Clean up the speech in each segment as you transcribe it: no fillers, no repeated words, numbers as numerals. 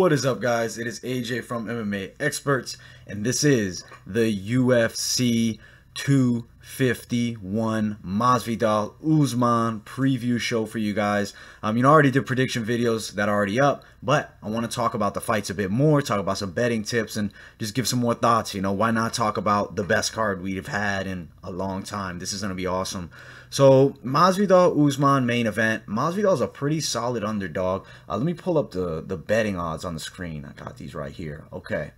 What is up, guys? It is AJ from MMA Experts, and this is the UFC 251 Masvidal Usman preview show for you guys. I already did prediction videos that are already up, but I want to talk about the fights a bit more, talk about some betting tips, and just give some more thoughts. Why not talk about the best card we've had in a long time? This is going to be awesome. So, Masvidal Usman main event. Masvidal's a pretty solid underdog. Let me pull up the betting odds on the screen. I got these right here. Okay.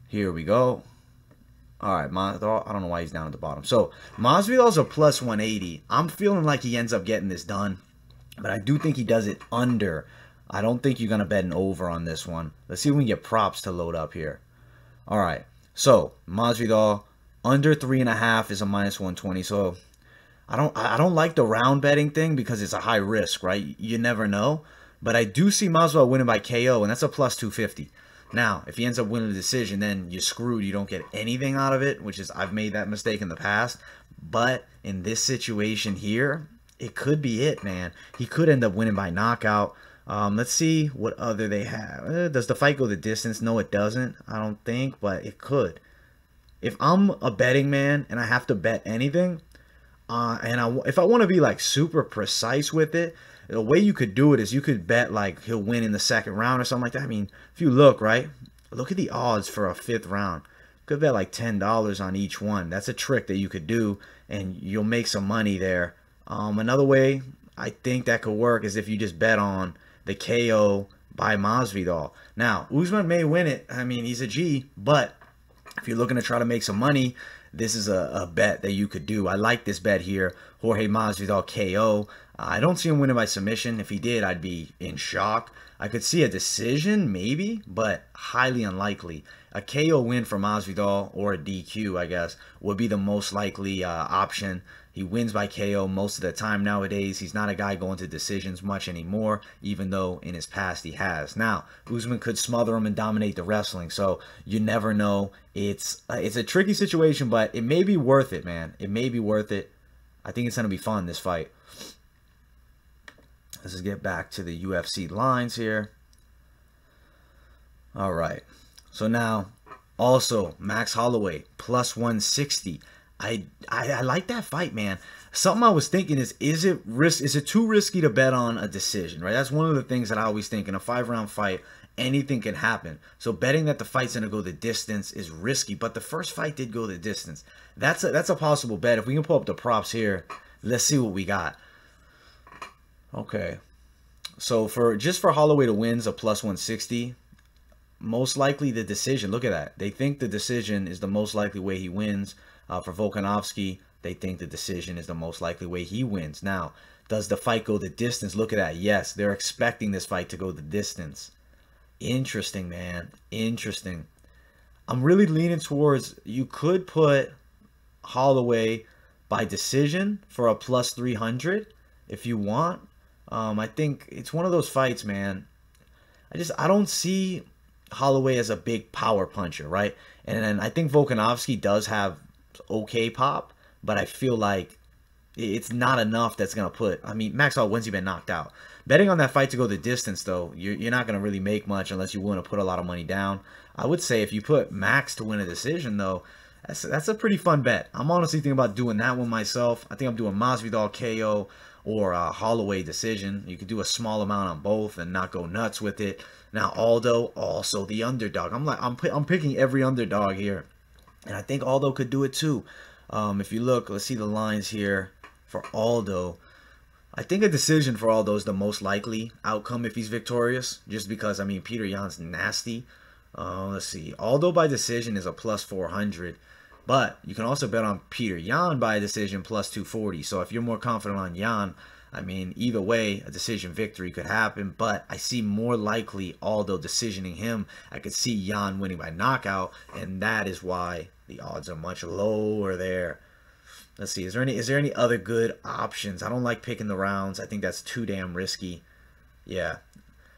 Here we go. Alright, Masvidal. I don't know why he's down at the bottom. So, Masvidal's a plus 180. I'm feeling like he ends up getting this done. But I do think he does it under. I don't think you're going to bet an over on this one. Let's see if we can get props to load up here. Alright. So, Masvidal under 3.5 is a minus 120. So, I don't like the round betting thing because it's a high risk, right? You never know. But I do see Masvidal winning by KO, and that's a plus 250. Now, if he ends up winning the decision, then you're screwed. You don't get anything out of it, which is, I've made that mistake in the past. But in this situation here, it could be it, man. He could end up winning by knockout. Let's see what other they have. Does the fight go the distance? No, it doesn't. I don't think, but it could. If I'm a betting man and I have to bet anything, if I want to be like super precise with it, the way you could do it is you could bet like he'll win in the second round or something like that. I mean, if you look, right, look at the odds for a 5th round. You could bet like $10 on each one. That's a trick that you could do, and you'll make some money there. Another way I think that could work is if you just bet on the KO by Masvidal. Now, Usman may win it. I mean, he's a G, but if you're looking to try to make some money, this is a bet that you could do. I like this bet here. Jorge Masvidal KO. I don't see him winning by submission. If he did, I'd be in shock. I could see a decision, maybe, but highly unlikely. A KO win for Masvidal, or a DQ, I guess, would be the most likely option. He wins by KO most of the time nowadays. He's not a guy going to decisions much anymore, even though in his past he has. Now, Usman could smother him and dominate the wrestling, so you never know. It's a tricky situation, but it may be worth it, man. It may be worth it. I think it's going to be fun, this fight. Let's just get back to the UFC lines here. All right. So now, also, Max Holloway, plus 160. I like that fight, man. Something I was thinking is it too risky to bet on a decision, right? That's one of the things that I always think. In a 5-round fight, anything can happen. So betting that the fight's going to go the distance is risky, but the first fight did go the distance. That's a possible bet. If we can pull up the props here, let's see what we got. Okay. So for Holloway to wins a plus 160, most likely the decision. Look at that. They think the decision is the most likely way he wins. For Volkanovski, they think the decision is the most likely way he wins. Now, does the fight go the distance? Look at that. Yes, they're expecting this fight to go the distance. Interesting, man. Interesting. I'm really leaning towards you could put Holloway by decision for a plus 300 if you want. I think it's one of those fights, man. I don't see Holloway as a big power puncher, right? And I think Volkanovski does have okay pop, but I feel like it's not enough that's going to put... I mean, Max Holloway, when's he been knocked out? Betting on that fight to go the distance, though, you're not going to really make much unless you want to put a lot of money down. I would say if you put Max to win a decision, though, that's a pretty fun bet. I'm honestly thinking about doing that one myself. I think I'm doing Masvidal KO or Holloway decision. You could do a small amount on both and not go nuts with it. Now, Aldo, also the underdog. I'm picking every underdog here. And I think Aldo could do it too. If you look, let's see the lines here for Aldo. I think a decision for Aldo is the most likely outcome if he's victorious. Just because, I mean, Peter Yan's nasty. Let's see. Aldo by decision is a plus 400. But you can also bet on Peter Yan by decision plus 240. So if you're more confident on Yan, I mean, either way, a decision victory could happen, but I see more likely Aldo decisioning him. I could see Yan winning by knockout, and that is why the odds are much lower there. Let's see, is there any other good options? I don't like picking the rounds. I think that's too damn risky. Yeah.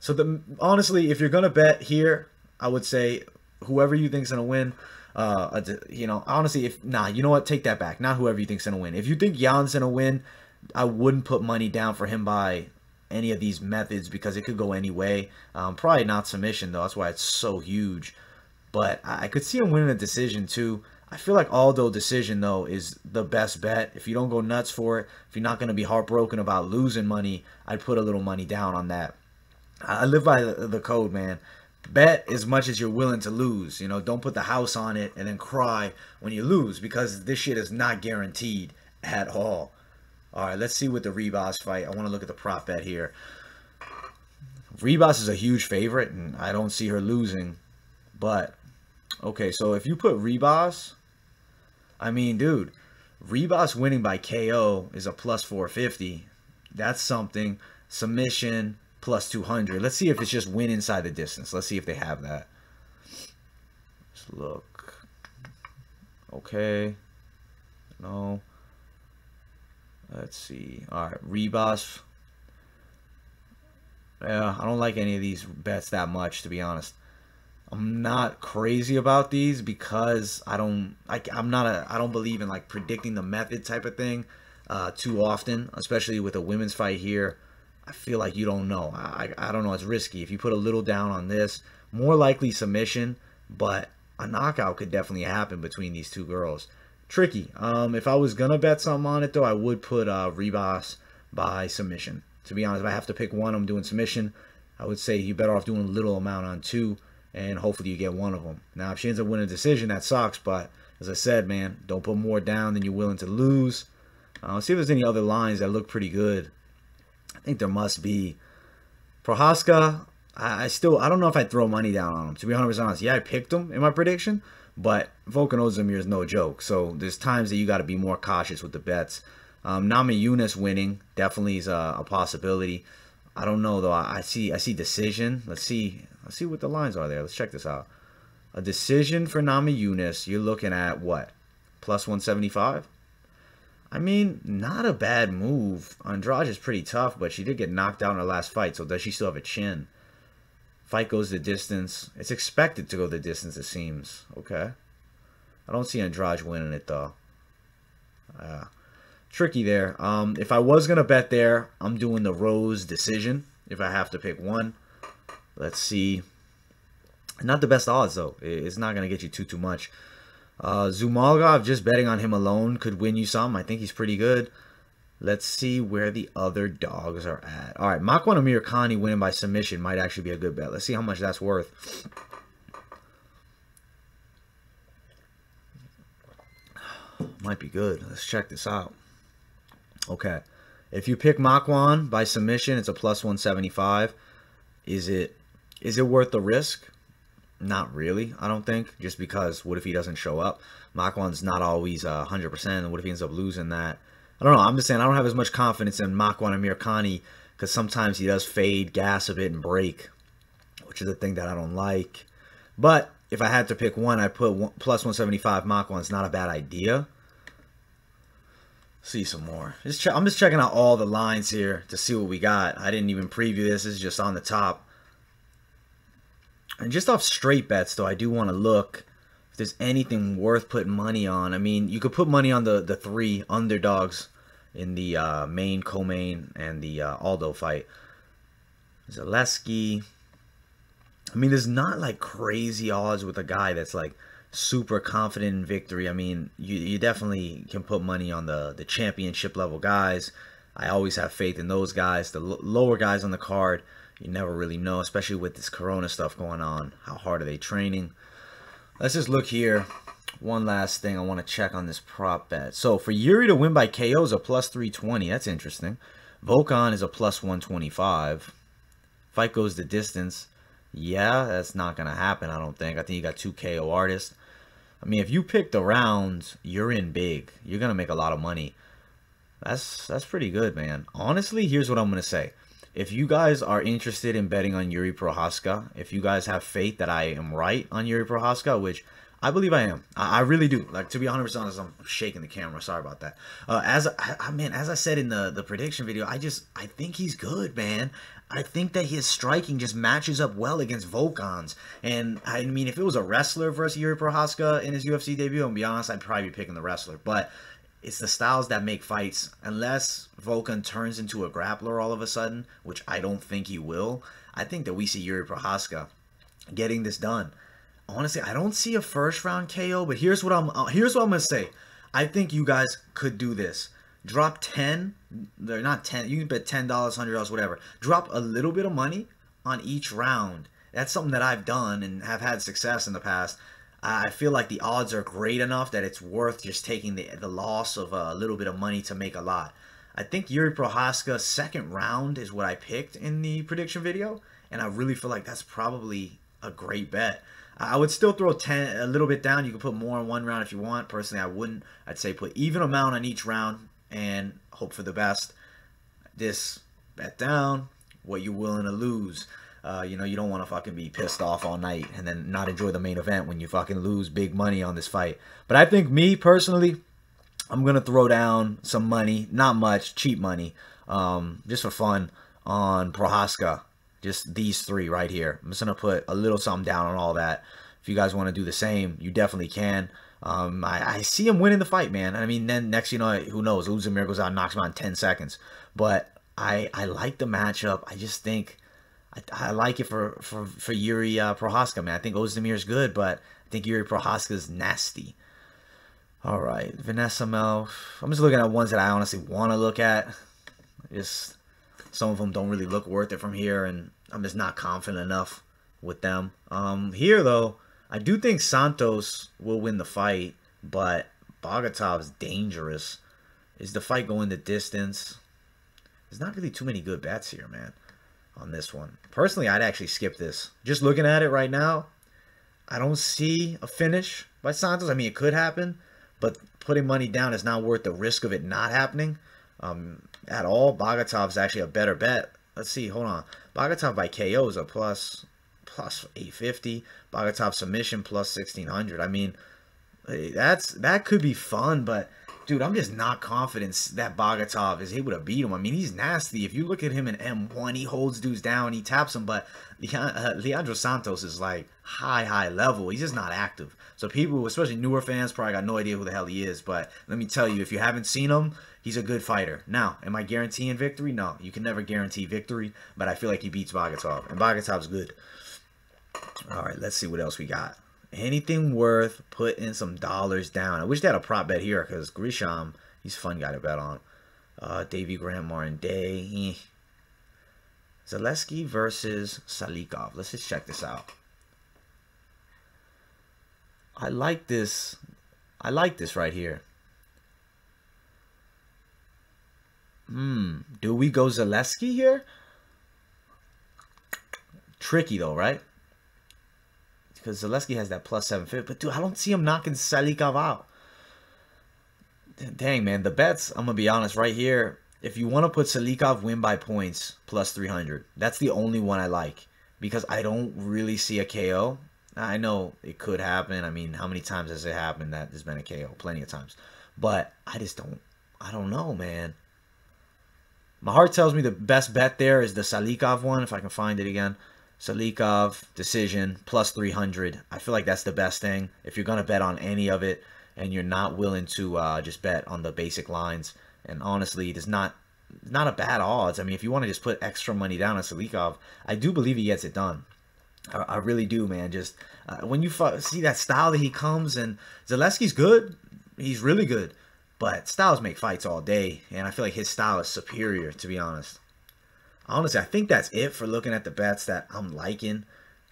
So honestly, if you're gonna bet here, I would say whoever you think's gonna win. Honestly, you know what? Take that back. Not whoever you think's gonna win. If you think Yan's gonna win, I wouldn't put money down for him by any of these methods because it could go any way. Probably not submission, though. That's why it's so huge. But I could see him winning a decision, too. I feel like Aldo decision, though, is the best bet. If you don't go nuts for it, if you're not going to be heartbroken about losing money, I'd put a little money down on that. I live by the code, man. Bet as much as you're willing to lose. You know, don't put the house on it and then cry when you lose, because this shit is not guaranteed at all. All right, let's see what the Ribas fight. I want to look at the prop bet here. Ribas is a huge favorite, and I don't see her losing. But, okay, so if you put Ribas, I mean, dude, Ribas winning by KO is a plus 450. That's something. Submission, plus 200. Let's see if it's just win inside the distance. Let's see if they have that. Let's look. Okay. No. Let's see. All right, Ribas. Yeah, I don't like any of these bets that much, to be honest. I'm not crazy about these because I don't believe in like predicting the method type of thing too often, especially with a women's fight here. I feel like you don't know. I don't know. It's risky. If you put a little down on this, more likely submission, but a knockout could definitely happen between these two girls. Tricky. If I was gonna bet something on it though, I would put Ribas by submission. To be honest, if I have to pick one, I'm doing submission. I would say you're better off doing a little amount on two, and hopefully you get one of them. Now, if she ends up winning a decision, that sucks. But as I said, man, don't put more down than you're willing to lose. Let's see if there's any other lines that look pretty good. I think there must be. Prohaska, I don't know if I'd throw money down on him. To be 100% honest, yeah, I picked him in my prediction, but Volkan Ozdemir is no joke. So there's times that you got to be more cautious with the bets. Namajunas winning definitely is a possibility. I don't know though. I see decision. Let's see what the lines are there. Let's check this out. A decision for Namajunas, you're looking at what? Plus 175? I mean, not a bad move. Andrade is pretty tough, but she did get knocked out in her last fight, so does she still have a chin? Fight goes the distance. It's expected to go the distance, it seems. Okay. I don't see Andrade winning it, though. Tricky there. If I was going to bet there, I'm doing the Rose decision if I have to pick one. Let's see. Not the best odds, though. It's not going to get you too much. Zumagov, just betting on him alone could win you some. I think he's pretty good. Let's see where the other dogs are at. All right, Makwan Amirkhani winning by submission might actually be a good bet. Let's see how much that's worth. Might be good. Let's check this out. Okay. If you pick Makwan by submission, it's a plus 175. Is it worth the risk? Not really, I don't think. Just because, what if he doesn't show up? Makwan's not always 100%, and what if he ends up losing that? I don't know. I'm just saying I don't have as much confidence in Makwan Amirkhani because sometimes he does fade, gas a bit, and break, which is the thing that I don't like. But if I had to pick one, I'd put plus 175 Makwan's not a bad idea. See some more. I'm just checking out all the lines here to see what we got. I didn't even preview this. This is just on the top. And just off straight bets, though, I do want to look if there's anything worth putting money on. I mean, you could put money on the three underdogs in the main, co-main, and the Aldo fight. Zaleski. I mean, there's not like crazy odds with a guy that's like super confident in victory. I mean, you definitely can put money on the championship level guys. I always have faith in those guys. The lower guys on the card, you never really know, especially with this Corona stuff going on. How hard are they training? Let's just look here. One last thing I want to check on this prop bet. So for Yuri to win by KO is a plus 320. That's interesting. Volkan is a plus 125. Fight goes the distance. Yeah, that's not going to happen, I don't think. I think you got 2 KO artists. I mean, if you pick the rounds, you're in big. You're going to make a lot of money. That's pretty good, man. Honestly, here's what I'm going to say. If you guys are interested in betting on Yuri Prochazka, if you guys have faith that I am right on Yuri Prochazka, which I believe I am. I really do. Like, to be 100% honest, I'm shaking the camera. Sorry about that. As I said in the prediction video, I think he's good, man. I think that his striking just matches up well against Volkan's. And, I mean, if it was a wrestler versus Yuri Prochazka in his UFC debut, I'm going to be honest, I'd probably be picking the wrestler. But it's the styles that make fights. Unless Volkan turns into a grappler all of a sudden, which I don't think he will, I think that we see Yuri Prochazka getting this done. Honestly, I don't see a first round KO, but here's what I'm gonna say. I think you guys could do this. Drop 10, they're not 10, you can bet $10, $100, whatever. Drop a little bit of money on each round. That's something that I've done and have had success in the past. I feel like the odds are great enough that it's worth just taking the loss of a little bit of money to make a lot. I think Yuri Prochazka's second round is what I picked in the prediction video, and I really feel like that's probably a great bet. I would still throw 10 a little bit down. You can put more in one round if you want. Personally, I wouldn't. I'd say put even amount on each round and hope for the best. This bet down what you're willing to lose. You know, you don't want to fucking be pissed off all night and then not enjoy the main event when you fucking lose big money on this fight. But I think me personally, I'm going to throw down some money, not much, cheap money, just for fun on Prochazka. Just these three right here. I'm just going to put a little something down on all that. If you guys want to do the same, you definitely can. I see him winning the fight, man. I mean, then next, you know, who knows? Usman goes out and knocks him out in 10 seconds. But I like the matchup. I just think I like it for Yuri Prochazka, man. I think Ozdemir's good, but I think Yuri Prochazka's nasty. All right, Vanessa Mel. I'm just looking at ones that I honestly want to look at. Just some of them don't really look worth it from here, and I'm just not confident enough with them. Here, though, I do think Santos will win the fight, but Bogatov's dangerous. Is the fight going the distance? There's not really too many good bets here, man, on this one. Personally, I'd actually skip this. Just looking at it right now, I don't see a finish by Santos. I mean, it could happen, but putting money down is not worth the risk of it not happening at all. Bogatov's actually a better bet. Let's see, hold on. Bogatov by KO is a plus 850. Bogatov submission plus 1600. I mean, that could be fun, but dude, I'm just not confident that Bogatov is able to beat him. I mean, he's nasty. If you look at him in M1, he holds dudes down, he taps them, but Leandro Santos is like high level. He's just not active. So people, especially newer fans, probably got no idea who the hell he is. But let me tell you, if you haven't seen him, he's a good fighter. Now, am I guaranteeing victory? No, you can never guarantee victory, but I feel like he beats Bogatov, and Bogatov's good. All right, let's see what else we got. Anything worth putting some dollars down. I wish they had a prop bet here because Grisham, he's a fun guy to bet on. Davey Grant, Martin Day. Zaleski versus Salikov. Let's just check this out. I like this. I like this right here. Do we go Zaleski here? Tricky though, right? Because Zaleski has that plus 750. But, dude, I don't see him knocking Salikov out. Dang, man. The bets, I'm going to be honest, right here. If you want to put Salikov win by points, plus 300. That's the only one I like. Because I don't really see a KO. I know it could happen. I mean, how many times has it happened that there's been a KO? Plenty of times. But I just don't. I don't know, man. My heart tells me the best bet there is the Salikov one, if I can find it again. Salikov, decision, plus 300. I feel like that's the best thing. If you're going to bet on any of it and you're not willing to just bet on the basic lines. And honestly, it's not a bad odds. I mean, if you want to just put extra money down on Salikov, I do believe he gets it done. I really do, man. Just when you see that style that he comes, and Zaleski's good. He's really good. But styles make fights all day. And I feel like his style is superior, to be honest. Honestly, I think that's it for looking at the bets that I'm liking.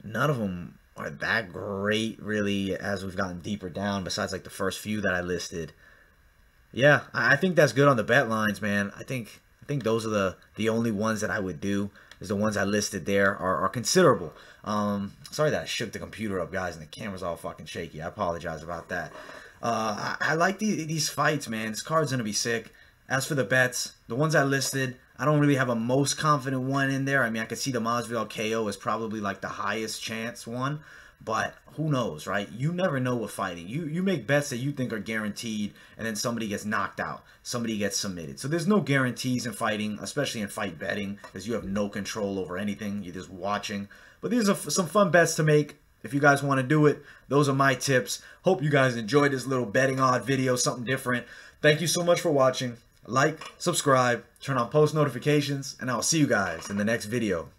None of them are that great, really, as we've gotten deeper down, besides like the first few that I listed. Yeah, I think that's good on the bet lines, man. I think those are the only ones that I would do. Is the ones I listed there are considerable. Sorry that I shook the computer up, guys, and the camera's all fucking shaky. I apologize about that. I like these fights, man. This card's going to be sick. As for the bets, the ones I listed, I don't really have a most confident one in there. I mean, I could see the Masvidal KO is probably like the highest chance one. But who knows, right? You never know with fighting. You make bets that you think are guaranteed, and then somebody gets knocked out. Somebody gets submitted. So there's no guarantees in fighting, especially in fight betting, because you have no control over anything. You're just watching. But these are some fun bets to make. if you guys want to do it, those are my tips. Hope you guys enjoyed this little betting odd video, something different. Thank you so much for watching. Like, subscribe, turn on post notifications, and I'll see you guys in the next video.